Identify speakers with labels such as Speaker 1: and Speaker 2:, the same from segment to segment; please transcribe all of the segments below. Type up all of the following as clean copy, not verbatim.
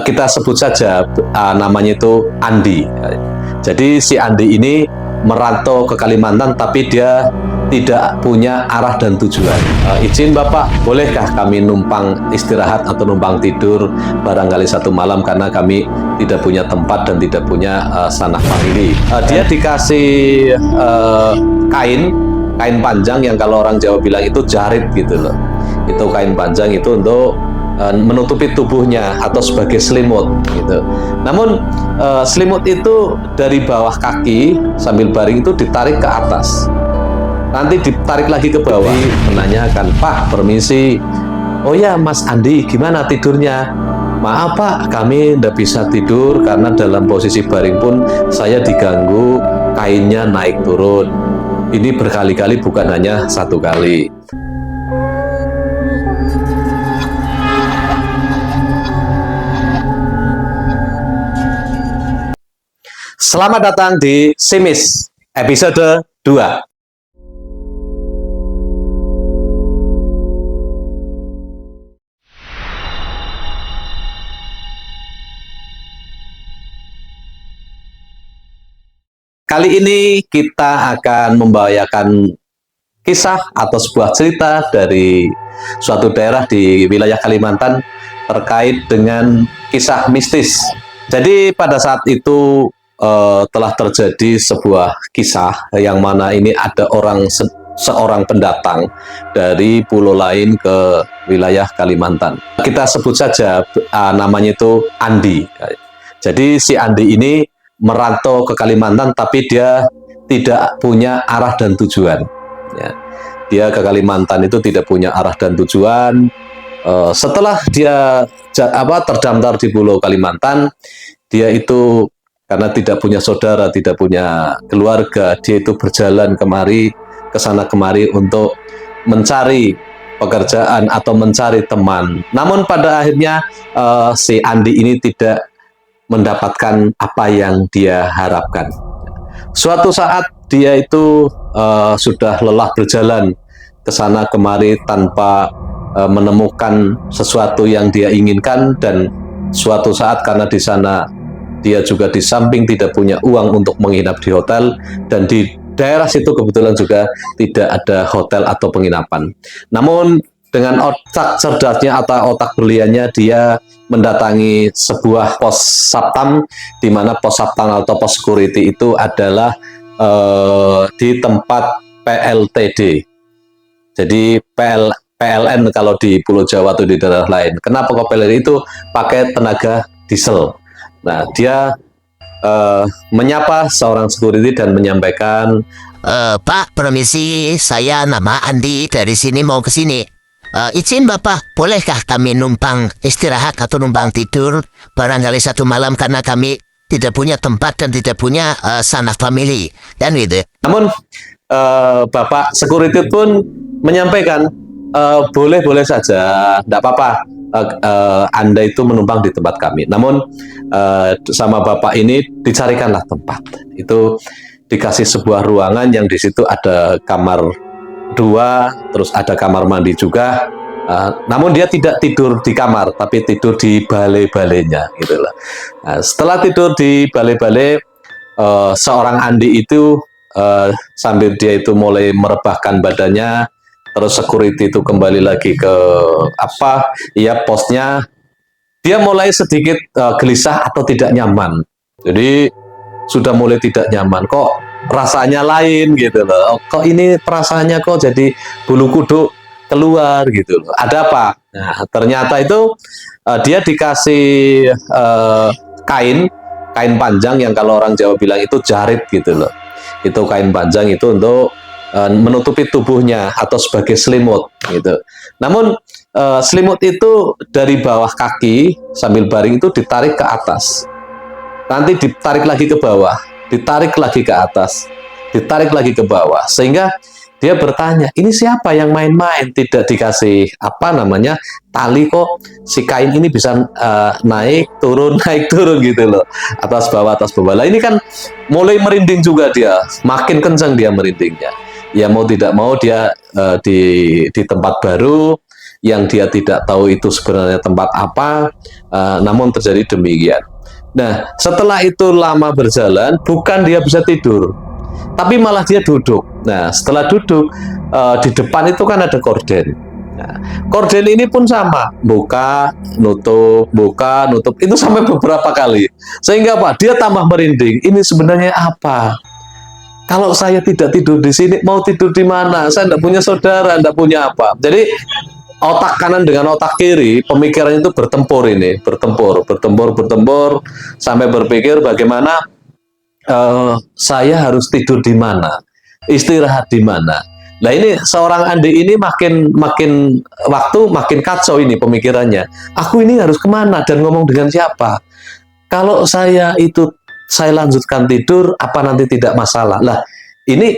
Speaker 1: Kita sebut saja namanya itu Andi. Jadi si Andi ini merantau ke Kalimantan, tapi dia tidak punya arah dan tujuan. Izin Bapak, bolehkah kami numpang istirahat atau numpang tidur barangkali satu malam, karena kami tidak punya tempat dan tidak punya sanak famili. Dia dikasih kain panjang yang kalau orang Jawa bilang itu jarit gitu loh. Itu kain panjang itu untuk menutupi tubuhnya atau sebagai selimut gitu. Namun selimut itu dari bawah kaki sambil baring itu ditarik ke atas, nanti ditarik lagi ke bawah. Menanyakan, "Pak, permisi, oh ya Mas Andi, gimana tidurnya?" "Maaf Pak, kami tidak bisa tidur karena dalam posisi baring pun saya diganggu kainnya naik turun. Ini berkali-kali, bukan hanya satu kali." Selamat datang di Simis episode 2. Kali ini kita akan membawakan kisah atau sebuah cerita dari suatu daerah di wilayah Kalimantan terkait dengan kisah mistis. Jadi pada saat itu telah terjadi sebuah kisah yang mana ini ada seorang pendatang dari pulau lain ke wilayah Kalimantan. Kita sebut saja namanya itu Andi. Jadi si Andi ini merantau ke Kalimantan, tapi dia tidak punya arah dan tujuan. Ya. Dia ke Kalimantan itu tidak punya arah dan tujuan. Setelah dia terdaftar di Pulau Kalimantan, dia itu karena tidak punya saudara, tidak punya keluarga, dia itu berjalan kemari, ke sana kemari untuk mencari pekerjaan atau mencari teman. Namun pada akhirnya si Andi ini tidak mendapatkan apa yang dia harapkan. Suatu saat dia itu sudah lelah berjalan ke sana kemari tanpa menemukan sesuatu yang dia inginkan, dan suatu saat karena di sana dia juga di samping tidak punya uang untuk menginap di hotel, dan di daerah situ kebetulan juga tidak ada hotel atau penginapan. Namun dengan otak cerdasnya atau otak berliannya, dia mendatangi sebuah pos satpam, di mana pos satpam atau pos security itu adalah di tempat PLTD. Jadi PLN kalau di Pulau Jawa atau di daerah lain. Kenapa kok PLN itu pakai tenaga diesel? Nah, dia menyapa seorang security dan menyampaikan,
Speaker 2: "Pak, permisi, saya nama Andi, dari sini mau ke sini. Izin Bapak, bolehkah kami numpang istirahat atau numpang tidur barangkali satu malam, karena kami tidak punya tempat dan tidak punya sanak famili." Dan gitu.
Speaker 1: Namun Bapak security pun menyampaikan, boleh saja, tidak apa-apa. Anda itu menumpang di tempat kami. Namun sama Bapak ini dicarikanlah tempat. Itu dikasih sebuah ruangan yang di situ ada kamar 2, terus ada kamar mandi juga. Namun dia tidak tidur di kamar, tapi tidur di balai-balainya gitu loh. Nah, setelah tidur di balai-balai, seorang Andi itu sambil dia itu mulai merebahkan badannya, terus security itu kembali lagi ke posnya. Dia mulai sedikit gelisah atau tidak nyaman. Jadi sudah mulai tidak nyaman, kok rasanya lain gitu loh. Kok ini perasaannya kok jadi bulu kuduk keluar gitu loh. Ada apa? Nah, ternyata itu dia dikasih kain panjang yang kalau orang Jawa bilang itu jarit gitu loh. Itu kain panjang itu untuk menutupi tubuhnya atau sebagai selimut gitu. Namun selimut itu dari bawah kaki sambil baring itu ditarik ke atas, nanti ditarik lagi ke bawah, ditarik lagi ke atas, ditarik lagi ke bawah, sehingga dia bertanya, ini siapa yang main-main, tidak dikasih tali, kok si kain ini bisa naik turun gitu loh, atas bawah. Lah ini kan mulai merinding juga dia, makin kencang dia merindingnya. Ya mau tidak mau dia di tempat baru, yang dia tidak tahu itu sebenarnya tempat apa, namun terjadi demikian. Nah, setelah itu lama berjalan, bukan dia bisa tidur, tapi malah dia duduk. Nah, setelah duduk, di depan itu kan ada korden. Nah, korden ini pun sama, buka, nutup, itu sampai beberapa kali. Sehingga Pak, dia tambah merinding. Ini sebenarnya apa? Kalau saya tidak tidur di sini, mau tidur di mana? Saya tidak punya saudara, tidak punya apa. Jadi otak kanan dengan otak kiri, pemikirannya itu bertempur ini, bertempur, sampai berpikir bagaimana saya harus tidur di mana, istirahat di mana. Nah ini seorang Andi ini makin waktu makin kacau ini pemikirannya. Aku ini harus kemana dan ngomong dengan siapa? Kalau saya lanjutkan tidur, apa nanti tidak masalah? Lah ini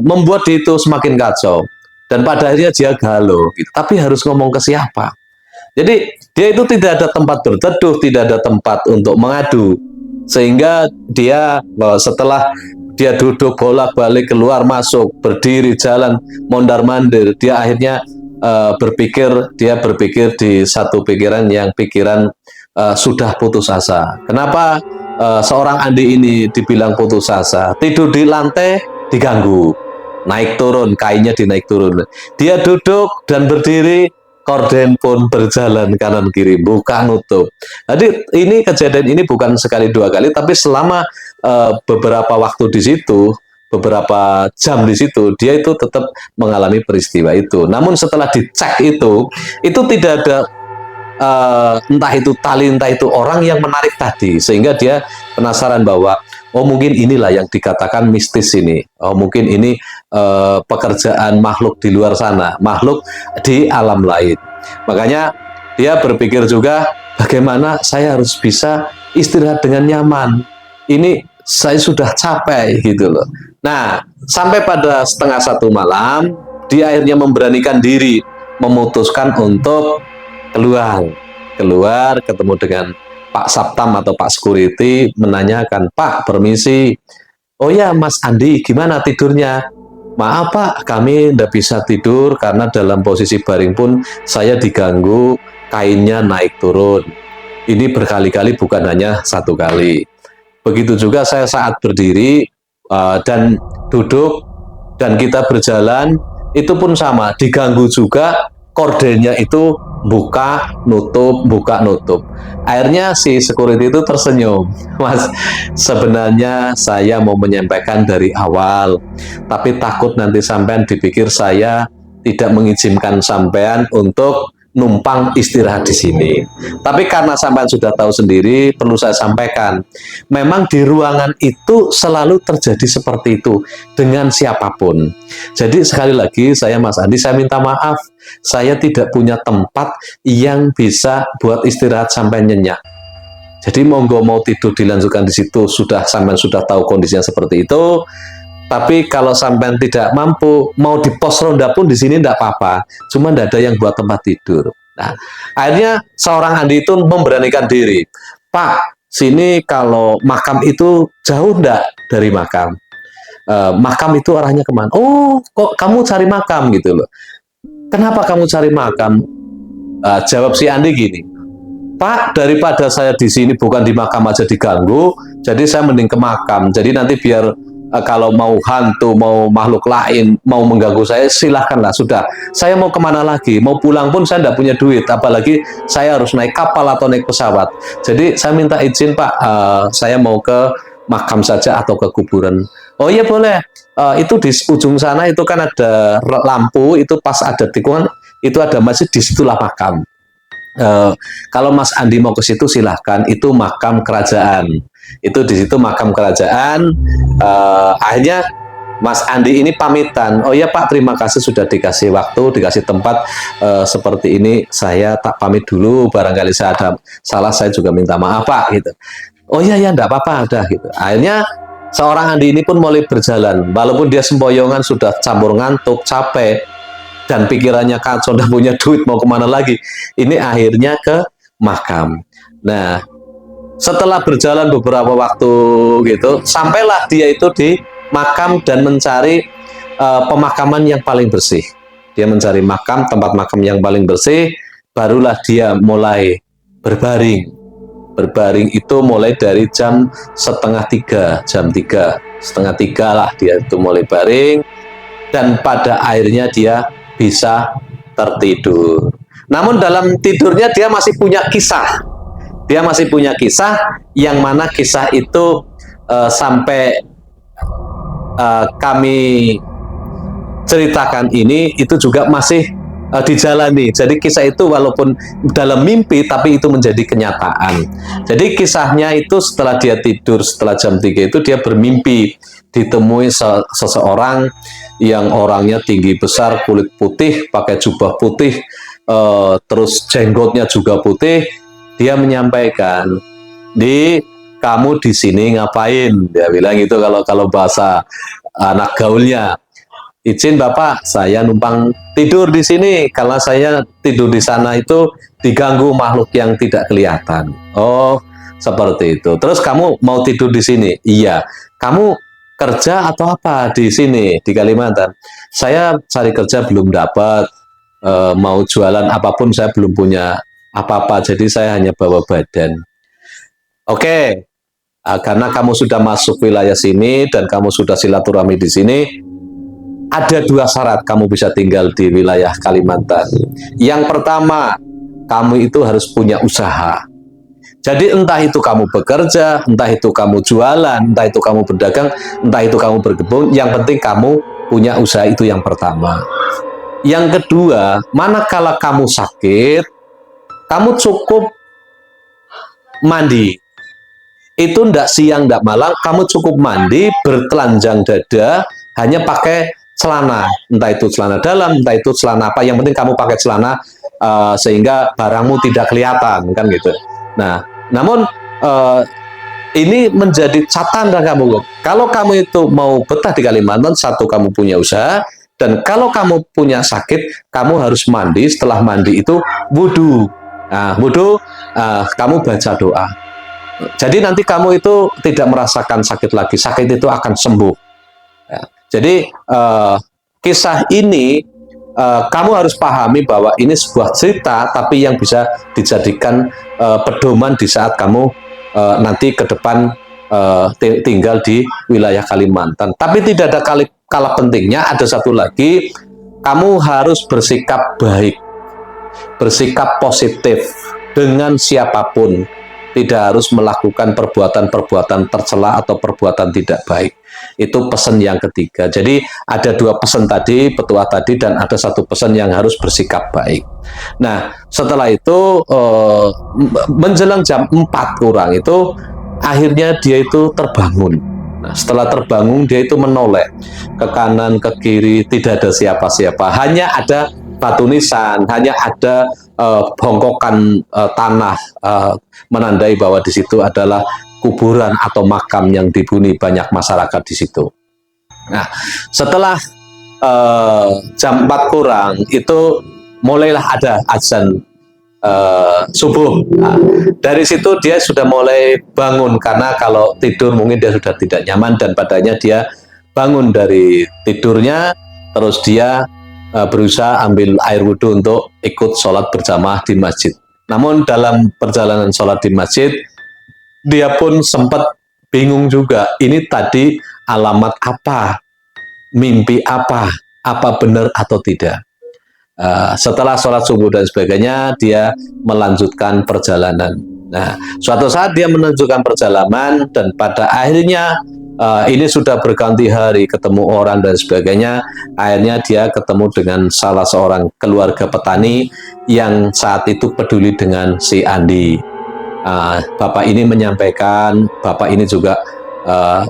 Speaker 1: membuat dia itu semakin kacau dan pada akhirnya dia galau. Gitu. Tapi harus ngomong ke siapa? Jadi dia itu tidak ada tempat berteduh, tidak ada tempat untuk mengadu, sehingga dia setelah dia duduk bolak-balik keluar masuk, berdiri, jalan, mondar-mandir, dia akhirnya berpikir di satu pikiran yang sudah putus asa. Kenapa seorang Andi ini dibilang putus asa? Tidur di lantai diganggu, naik turun, kainnya dinaik turun. Dia duduk dan berdiri, korden pun berjalan kanan kiri, buka nutup. Jadi ini kejadian ini bukan sekali dua kali, tapi selama beberapa waktu di situ, beberapa jam di situ, dia itu tetap mengalami peristiwa itu. Namun setelah dicek itu tidak ada entah itu tali, entah itu orang yang menarik tadi, sehingga dia penasaran bahwa oh mungkin inilah yang dikatakan mistis ini. Oh mungkin ini pekerjaan makhluk di luar sana, makhluk di alam lain. Makanya dia berpikir juga bagaimana saya harus bisa istirahat dengan nyaman. Ini saya sudah capek gitu loh. Nah, sampai pada 1:30 malam, dia akhirnya memberanikan diri, memutuskan untuk keluar ketemu dengan Pak Saptam atau Pak Security, menanyakan, Pak, permisi. Oh ya, Mas Andi, gimana tidurnya? Maaf Pak, kami tidak bisa tidur karena dalam posisi baring pun saya diganggu, kainnya naik turun. Ini berkali-kali, bukan hanya satu kali. Begitu juga saya saat berdiri dan duduk dan kita berjalan, itu pun sama, diganggu juga, kordennya itu buka, nutup. Akhirnya si security itu tersenyum. Mas, sebenarnya saya mau menyampaikan dari awal, tapi takut nanti sampean dipikir saya tidak mengizinkan sampean untuk numpang istirahat di sini. Tapi karena sampean sudah tahu sendiri, perlu saya sampaikan, memang di ruangan itu selalu terjadi seperti itu dengan siapapun. Jadi sekali lagi saya Mas Andi, saya minta maaf, saya tidak punya tempat yang bisa buat istirahat sampai nyenyak. Jadi monggo mau tidur dilanjutkan di situ, sampean sudah tahu kondisinya seperti itu. Tapi kalau sampean tidak mampu, mau di pos ronda pun di sini tidak apa-apa. Cuma tidak ada yang buat tempat tidur. Nah, akhirnya seorang Andi itu memberanikan diri. Pak, sini kalau makam itu jauh enggak dari makam? Makam itu arahnya kemana? Oh, kok kamu cari makam gitu loh. Kenapa kamu cari makam? Jawab si Andi gini. Pak, daripada saya di sini bukan di makam aja diganggu, jadi saya mending ke makam. Jadi nanti biar kalau mau hantu, mau makhluk lain, mau mengganggu saya, silahkanlah, sudah. Saya mau kemana lagi? Mau pulang pun saya tidak punya duit, apalagi saya harus naik kapal atau naik pesawat. Jadi saya minta izin Pak, saya mau ke makam saja atau ke kuburan. Oh iya boleh, itu di ujung sana itu kan ada lampu, itu pas ada tikungan, itu ada masjid, disitulah makam. Kalau Mas Andi mau ke situ silahkan, itu makam kerajaan. Itu di situ makam kerajaan. Akhirnya Mas Andi ini pamitan. Oh ya Pak, terima kasih sudah dikasih waktu, dikasih tempat seperti ini. Saya tak pamit dulu, barangkali saya ada salah, saya juga minta maaf Pak gitu. Oh iya ya, enggak apa-apa, udah gitu. Akhirnya seorang Andi ini pun mulai berjalan, walaupun dia sempoyongan, sudah campur ngantuk, capek, dan pikirannya kacau, udah punya duit, mau kemana lagi. Ini akhirnya ke makam. Nah, setelah berjalan beberapa waktu gitu, sampailah dia itu di makam dan mencari pemakaman yang paling bersih. dia mencari makam, tempat makam yang paling bersih, barulah dia mulai berbaring. Berbaring itu mulai dari jam setengah 3, jam 3, setengah 3 lah dia itu mulai baring, dan pada akhirnya dia bisa tertidur. Namun dalam tidurnya dia masih punya kisah. Dia masih punya kisah, yang mana kisah itu sampai kami ceritakan ini itu juga masih dijalani. Jadi kisah itu walaupun dalam mimpi, tapi itu menjadi kenyataan. Jadi kisahnya itu setelah dia tidur, setelah jam 3 itu dia bermimpi ditemui seseorang yang orangnya tinggi besar, kulit putih, pakai jubah putih, terus jenggotnya juga putih. Dia menyampaikan, kamu di sini ngapain? Dia bilang gitu kalau bahasa anak gaulnya. Izin Bapak, saya numpang tidur di sini. Kalau saya tidur di sana itu diganggu makhluk yang tidak kelihatan. Oh, seperti itu. Terus kamu mau tidur di sini? Iya. Kamu kerja atau apa di sini di Kalimantan? Saya cari kerja belum dapat. Mau jualan apapun saya belum punya apa-apa, jadi saya hanya bawa badan. Oke, karena kamu sudah masuk wilayah sini dan kamu sudah silaturahmi di sini, ada 2 syarat kamu bisa tinggal di wilayah Kalimantan. Yang pertama, kamu itu harus punya usaha. Jadi entah itu kamu bekerja, entah itu kamu jualan, entah itu kamu berdagang, entah itu kamu berkebun, yang penting kamu punya usaha, itu yang pertama. Yang kedua, manakala kamu sakit, kamu cukup mandi. Itu ndak siang, ndak malam, kamu cukup mandi, bertelanjang dada, hanya pakai celana. Entah itu celana dalam, entah itu celana apa, yang penting kamu pakai celana sehingga barangmu tidak kelihatan, kan gitu. Nah, namun ini menjadi catatan kamu. Kalau kamu itu mau betah di Kalimantan, satu, kamu punya usaha, dan kalau kamu punya sakit, kamu harus mandi. Setelah mandi itu wudhu. Nah, wudhu, kamu baca doa. Jadi nanti kamu itu tidak merasakan sakit lagi. Sakit itu akan sembuh. Ya. Jadi kisah ini kamu harus pahami bahwa ini sebuah cerita, tapi yang bisa dijadikan pedoman di saat kamu nanti ke depan tinggal di wilayah Kalimantan. Tapi tidak ada kalah pentingnya, ada satu lagi, kamu harus bersikap baik, bersikap positif dengan siapapun, tidak harus melakukan perbuatan-perbuatan tercela atau perbuatan tidak baik. Itu pesan yang ketiga. Jadi ada 2 pesan tadi, petua tadi, dan ada 1 pesan yang harus bersikap baik. Nah, setelah itu menjelang jam 4 kurang itu akhirnya dia itu terbangun. Nah, setelah terbangun dia itu menoleh ke kanan, ke kiri, tidak ada siapa-siapa, hanya ada batu nisan, hanya ada bongkokan tanah menandai bahwa di situ adalah kuburan atau makam yang dihuni banyak masyarakat di situ. Nah, setelah jam 4 kurang itu mulailah ada azan subuh. Nah, dari situ dia sudah mulai bangun, karena kalau tidur mungkin dia sudah tidak nyaman, dan padanya dia bangun dari tidurnya, terus dia berusaha ambil air wudhu untuk ikut sholat berjamaah di masjid. Namun dalam perjalanan sholat di masjid, dia pun sempat bingung juga, ini tadi alamat apa, mimpi apa benar atau tidak. Setelah sholat subuh dan sebagainya, dia melanjutkan perjalanan. Nah, suatu saat dia melanjutkan perjalanan, dan pada akhirnya ini sudah berganti hari, ketemu orang dan sebagainya. Akhirnya dia ketemu dengan salah seorang keluarga petani yang saat itu peduli dengan si Andi. Bapak ini menyampaikan, bapak ini juga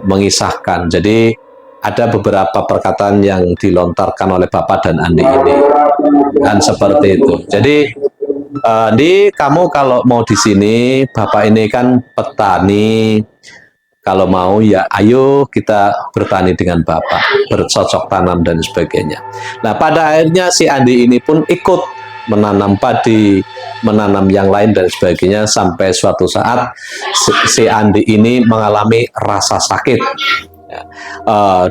Speaker 1: mengisahkan. Jadi ada beberapa perkataan yang dilontarkan oleh bapak dan Andi ini, dan seperti itu. Jadi Andi, kamu kalau mau di sini, bapak ini kan petani. Kalau mau ya ayo kita bertani dengan bapak, bercocok tanam dan sebagainya. Nah, pada akhirnya si Andi ini pun ikut menanam padi, menanam yang lain dan sebagainya, sampai suatu saat si Andi ini mengalami rasa sakit.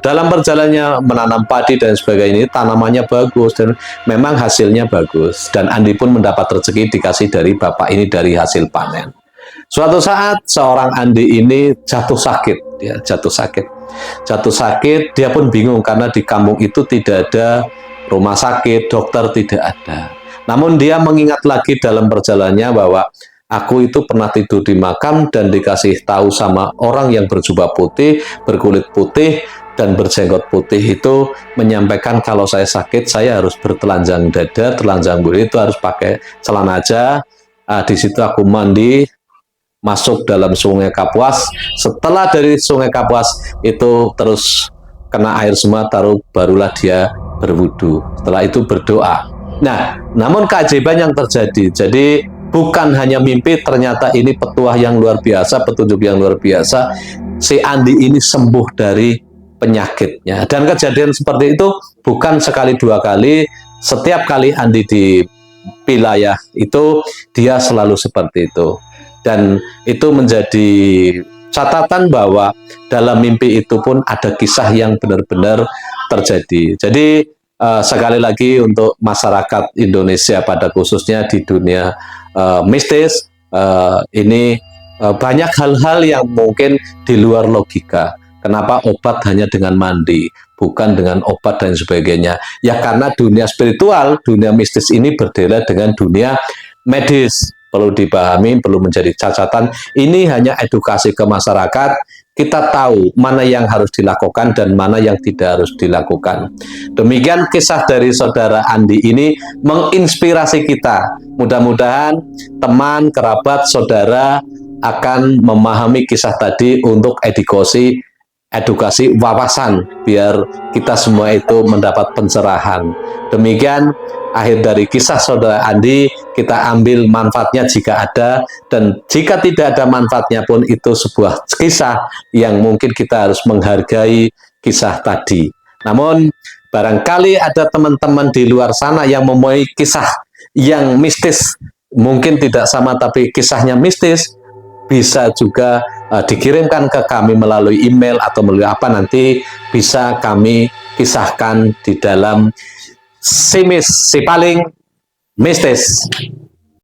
Speaker 1: Dalam perjalanannya menanam padi dan sebagainya, tanamannya bagus dan memang hasilnya bagus. Dan Andi pun mendapat rezeki dikasih dari bapak ini dari hasil panen. Suatu saat seorang Andi ini jatuh sakit, dia jatuh sakit, dia pun bingung karena di kampung itu tidak ada rumah sakit, dokter tidak ada. Namun dia mengingat lagi dalam perjalanannya bahwa aku itu pernah tidur di makam dan dikasih tahu sama orang yang berjubah putih, berkulit putih, dan berjenggot putih itu menyampaikan kalau saya sakit, saya harus bertelanjang dada, telanjang bulu, itu harus pakai celana aja. Di situ aku mandi, masuk dalam sungai Kapuas. Setelah dari sungai Kapuas itu terus kena air semua, barulah dia berwudu. Setelah itu berdoa. Nah, namun keajaiban yang terjadi, jadi bukan hanya mimpi, ternyata ini petuah yang luar biasa, petunjuk yang luar biasa. Si Andi ini sembuh dari penyakitnya. Dan kejadian seperti itu bukan sekali dua kali, setiap kali Andi di wilayah itu, dia selalu seperti itu. Dan itu menjadi catatan bahwa dalam mimpi itu pun ada kisah yang benar-benar terjadi. Jadi sekali lagi untuk masyarakat Indonesia pada khususnya di dunia mistis, ini banyak hal-hal yang mungkin di luar logika. Kenapa obat hanya dengan mandi, bukan dengan obat dan sebagainya? Ya karena dunia spiritual, dunia mistis ini berbeda dengan dunia medis. Perlu dipahami, perlu menjadi catatan. Ini hanya edukasi ke masyarakat. Kita tahu mana yang harus dilakukan dan mana yang tidak harus dilakukan. Demikian kisah dari saudara Andi ini menginspirasi kita. Mudah-mudahan teman, kerabat, saudara akan memahami kisah tadi untuk edukasi wawasan biar kita semua itu mendapat pencerahan. Demikian akhir dari kisah saudara Andi, kita ambil manfaatnya jika ada, dan jika tidak ada manfaatnya pun itu sebuah kisah yang mungkin kita harus menghargai kisah tadi. Namun barangkali ada teman-teman di luar sana yang mempunyai kisah yang mistis, mungkin tidak sama tapi kisahnya mistis, bisa juga dikirimkan ke kami melalui email atau melalui apa, nanti bisa kami kisahkan di dalam si paling mistis.